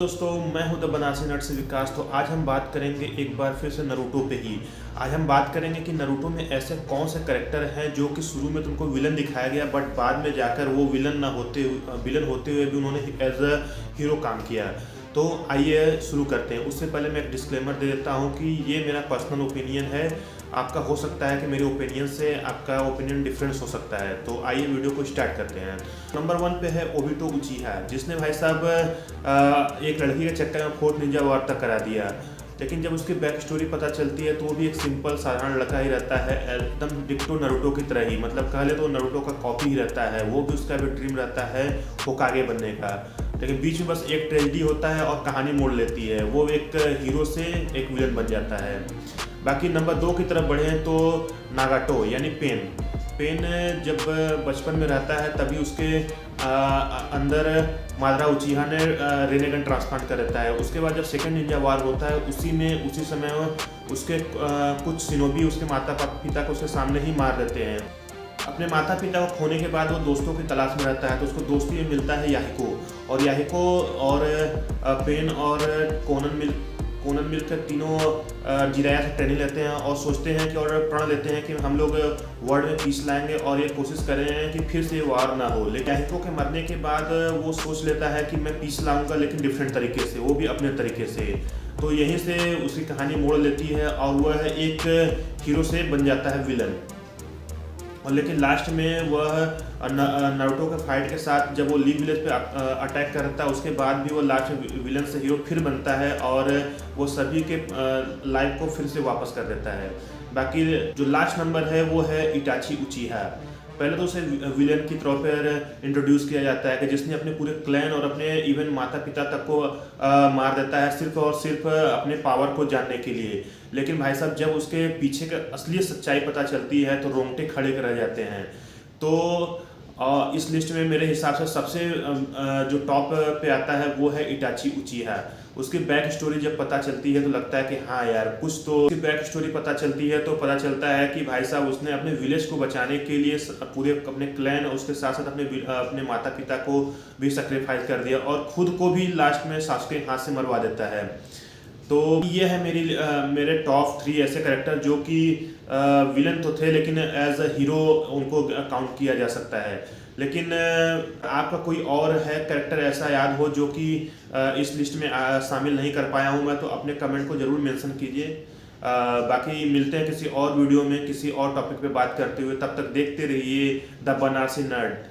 दोस्तों, मैं हूं द बनारसी नट से विकास। तो आज हम बात करेंगे एक बार फिर से नरूटो पे ही। आज हम बात करेंगे कि नरूटो में ऐसे कौन से करेक्टर हैं जो कि शुरू में तुमको विलन दिखाया गया बट बाद में जाकर वो विलन विलन होते हुए भी उन्होंने एज अ हीरो काम किया। तो आइए शुरू करते हैं। उससे पहले मैं एक डिस्क्लेमर दे देता हूँ कि ये मेरा पर्सनल ओपिनियन है। आपका हो सकता है कि मेरे ओपिनियन से आपका ओपिनियन डिफरेंस हो सकता है। तो आइए वीडियो को स्टार्ट करते हैं। नंबर 1 पे है ओबिटो उचिहा, जिसने भाई साहब एक लड़की के चक्कर में फोर्थ निंजा वार तक करा दिया। लेकिन जब उसकी बैक स्टोरी पता चलती है तो वो भी एक सिंपल साधारण लड़का ही रहता है, एकदम डिक्टो नरूटो की तरह ही। मतलब कह ले तो नरूटो का कॉपी ही रहता है। वो भी उसका भी ड्रीम रहता है होकागे बनने का, लेकिन बीच में बस एक ट्रेजेडी होता है और कहानी मोड़ लेती है। वो एक हीरो से एक विलन बन जाता है। बाकी नंबर 2 की तरफ बढ़े तो नागाटो यानी पेन जब बचपन में रहता है तभी उसके अंदर मादरा उचिहा ने रेनेगन ट्रांसप्लांट कर देता है। उसके बाद जब सेकंड निंजा वार होता है उसी समय उसके कुछ सिनोबी उसके माता पिता को उसके सामने ही मार देते हैं। अपने माता पिता को खोने के बाद वो दोस्तों की तलाश में रहता है, तो उसको दोस्ती में मिलता है याहिको और पेन और कोनन मिलकर तीनों जिराया से ट्रेनिंग लेते हैं और सोचते हैं कि और प्रण लेते हैं कि हम लोग वर्ल्ड में पीस लाएंगे और ये कोशिश कर रहे हैं कि फिर से वार ना हो। लेकिन याहिको के मरने के बाद वो सोच लेता है कि मैं पीस लाऊंगा, लेकिन डिफरेंट तरीके से, वो भी अपने तरीके से। तो यहीं से उसकी कहानी मोड़ लेती है और वह एक हीरो से बन जाता है विलन। और लेकिन लास्ट में वह नारुतो के फाइट के साथ जब वो लीग विलेज पे अटैक करता है, उसके बाद भी वो लास्ट में विलन से हीरो फिर बनता है और वो सभी के लाइफ को फिर से वापस कर देता है। बाकी जो लास्ट नंबर है वो है इटाची उचिहा। पहले तो उसे विलन की तौर पर इंट्रोड्यूस किया जाता है कि जिसने अपने पूरे क्लैन और अपने इवन माता पिता तक को मार देता है सिर्फ और सिर्फ अपने पावर को जानने के लिए। लेकिन भाई साहब जब उसके पीछे का असली सच्चाई पता चलती है तो रोंगटे खड़े रह जाते हैं। तो इस लिस्ट में मेरे हिसाब से सबसे जो टॉप पे आता है वो है इटाची उचिहा। उसकी बैक स्टोरी जब पता चलती है तो लगता है कि हाँ यार कुछ तो। उसकी बैक स्टोरी पता चलती है तो पता चलता है कि भाई साहब उसने अपने विलेज को बचाने के लिए पूरे अपने क्लैन और उसके साथ साथ अपने माता पिता को भी सेक्रीफाइस कर दिया और खुद को भी लास्ट में सासुके हाथ से मरवा देता है। तो ये है मेरे टॉप 3 ऐसे कैरेक्टर जो कि विलन तो थे लेकिन एज अ हीरो उनको काउंट किया जा सकता है। लेकिन आपका कोई और है कैरेक्टर ऐसा याद हो जो कि इस लिस्ट में शामिल नहीं कर पाया हूँ मैं, तो अपने कमेंट को ज़रूर मेंशन कीजिए। बाकी मिलते हैं किसी और वीडियो में किसी और टॉपिक पे बात करते हुए। तब तक देखते रहिए द बनारसी नट।